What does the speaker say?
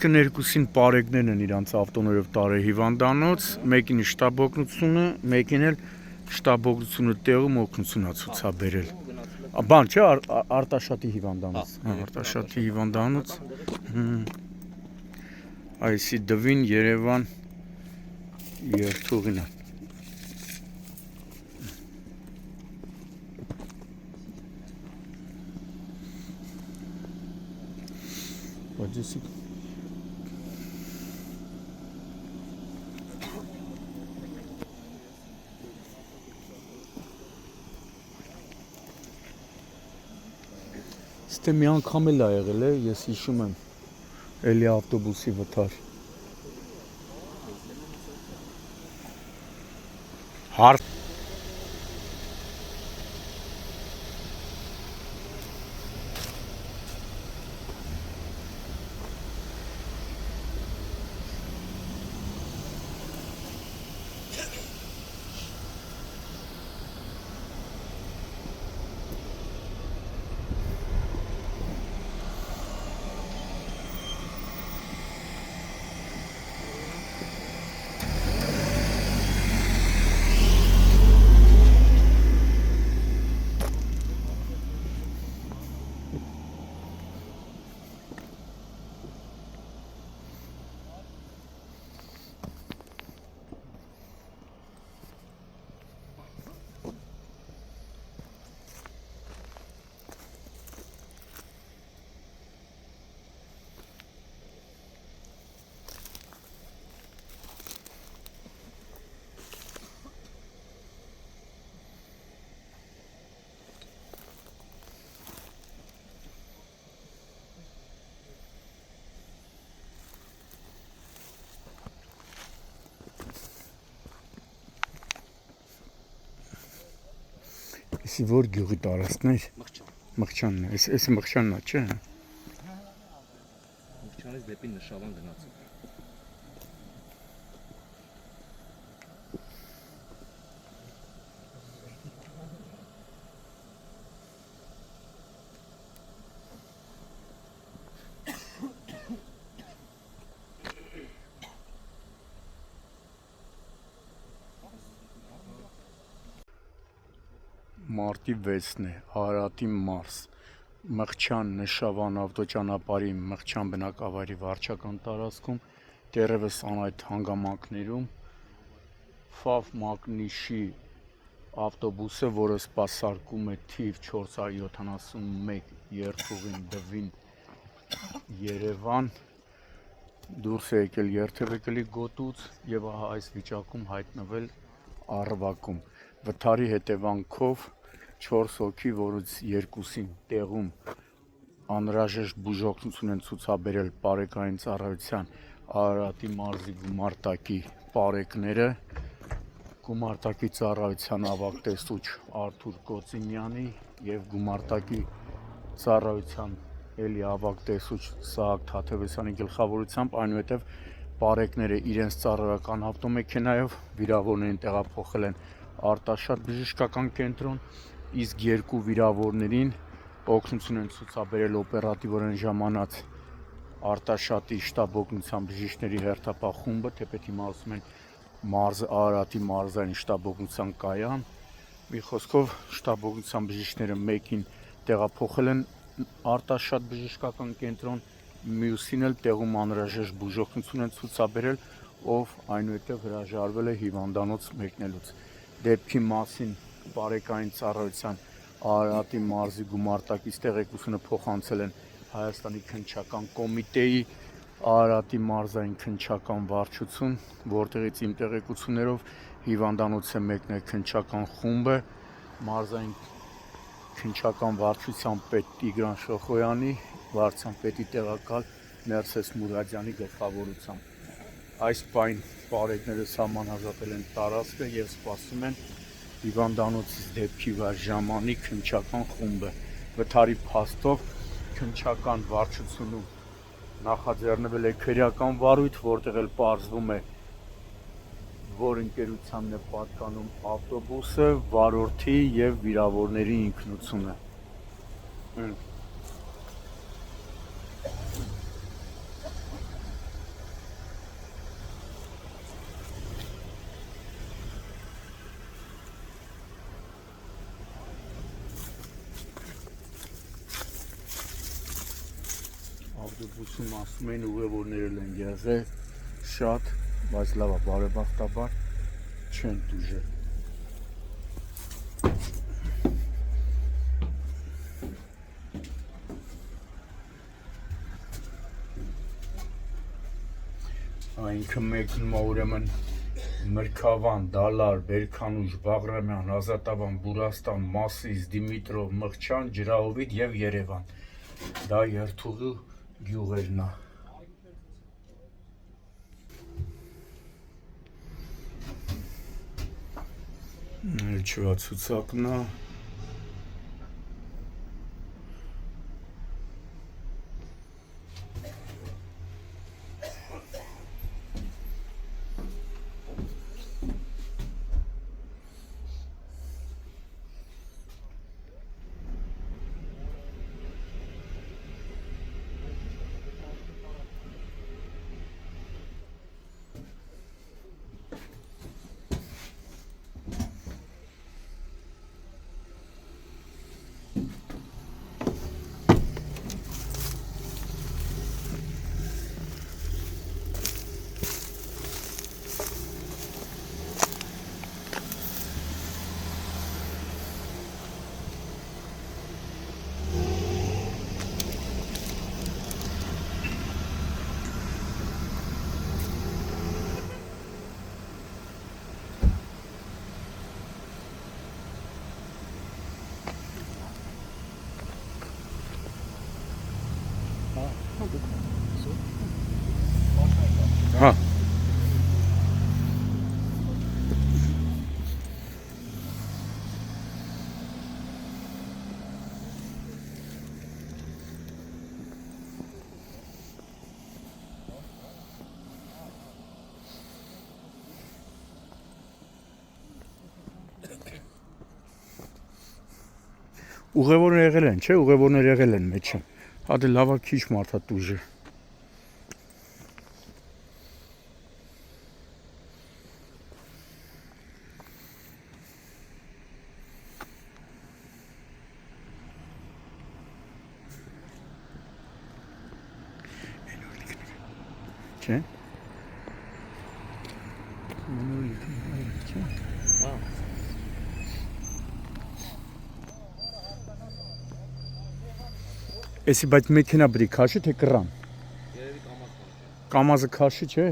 այսինքն երկուսին պարեկներն են իրանց ավտոներով տարել հիվանդանոց, մեկին շտաբ օգնությունը, մեկին էլ շտաբ օգնությունը տեղում օգնություն ա ցուցաբերել։ Բան չէ, Արտաշատի հիվանդանոց, Արտաշատի հիվանդանոց։ Այսի դվին Երևան երթուղին է։ Բաջեսիկ Ստե մի անգամ էլ ա եղել է, ես հիշում եմ, էլի ավտոբուսի վթար։ Հարց Եսի որ գյուղի տարածքներ։ Մղչանն է, եսի Մղչանն է, չէ։ Մղչանից դեպի Նշավան գնացել։ Մարտի 6-ն է, Արարատի մարզ, Մղչան Նշավան ավտոճանապարհի Մղչան բնակավայրի վարչական տարածքում, դեռևս անայդ հանգամանքներում Ֆավ մագնիշի ավտոբուսը, որը սպասարկում է թիվ 471 երթուղին դվին Երևան, դուրս է եկել երթևեկելի գոտուց եւ այս վիճակում հայտնվել Առվակում։ Վթարի հետևանքով 4 հոգի, որից 2-ին տեղում անհրաժեշտ բուժօգնություն են ցուցաբերել Պարեկային ծառայության Արարատի մարզի գումարտակի պարեկները, գումարտակի ծառայության ավագ տեսուչ Արթուր Կոցինյանի եւ գումարտակի ծառայության էլի ավագ տեսուչ Սահակ Թաթևեսյանի գլխավորությամբ, այնուհետև պարեկները իրենց ծառայական ավտոմեքենայով վիրավորներին տեղափոխել են Արտաշատ բժշկական կենտրոն, իսկ 2 վիրավորներին օգնություն են ցուցաբերել օպերատիվորեն ժամանած Արտաշատի շտաբ օգնության բժիշկների հերթապահ խումբը, թեպետ հիմա ասում են Արարատի մարզային շտաբ օգնության կայան։ Մի խոսքով շտաբ օգնության բժիշկները մեկին տեղափոխել են Արտաշատ բժշկական կենտրոն, մյուսին էլ տեղում անհրաժեշտ բուժօգնություն են ցուցաբերել, ով այնուհետև հրաժարվել է հիվանդանոց մեկնելուց։ Դեպքի մասին Պարեկային ծառայության Արարատի մարզի գումարտակից տեղեկությունը փոխանցել են Հայաստանի քննչական կոմիտեի Արարատի մարզային քննչական վարչություն, որտեղից իմ տեղեկություններով հիվանդանոց է մեկնել քննչական խումբը մարզային քննչական վարչության պետ Տիգրան Շոխոյանի, վարչության պետի տեղակալ Ներսես Մուրադյանի գլխավորությամբ։ Այս պայն պարեկները սահմանազատել են տարածքը եւ սպասում են հիվանդանոցից դեպքի վար ժամանի քննչական խումբը։ Վթարի փաստով քննչական վարչությունում նախաձեռնվել է քրեական վարույթ, որտեղ էլ պարզվում է, որ ընկերությանն է պատկանում ավտոբուսը, վարորդի եւ վիրավորների ինքնությունը։ բուսում ասում են ուղևորներ են եղել շատ, բայց լավ է, բարեբախտաբար չեն դուժել։ Ինքը մեկնում ուրեմն Մրգավան, Դալար, Բերքանուշ, Բաղրամյան, Ազատավան, Բուրաստան, Մասիս, Դիմիտրով, Մղչան, Ջրահովիտ եւ Երևան։ Դա երթուղի գյուղերն է։ Չվա ցուցակն է։ Հա։ Ուղևորներ եղել են, չէ՞, ուղևորներ եղել են մեջը։ Հա դե լավա քիչ մարդա դուժը։ Չէ՞։ Էսի բայց մեքենա բրի քաշի թե կռան։ Երևի կամաց կանչի։ Կամազը քաշի, չէ։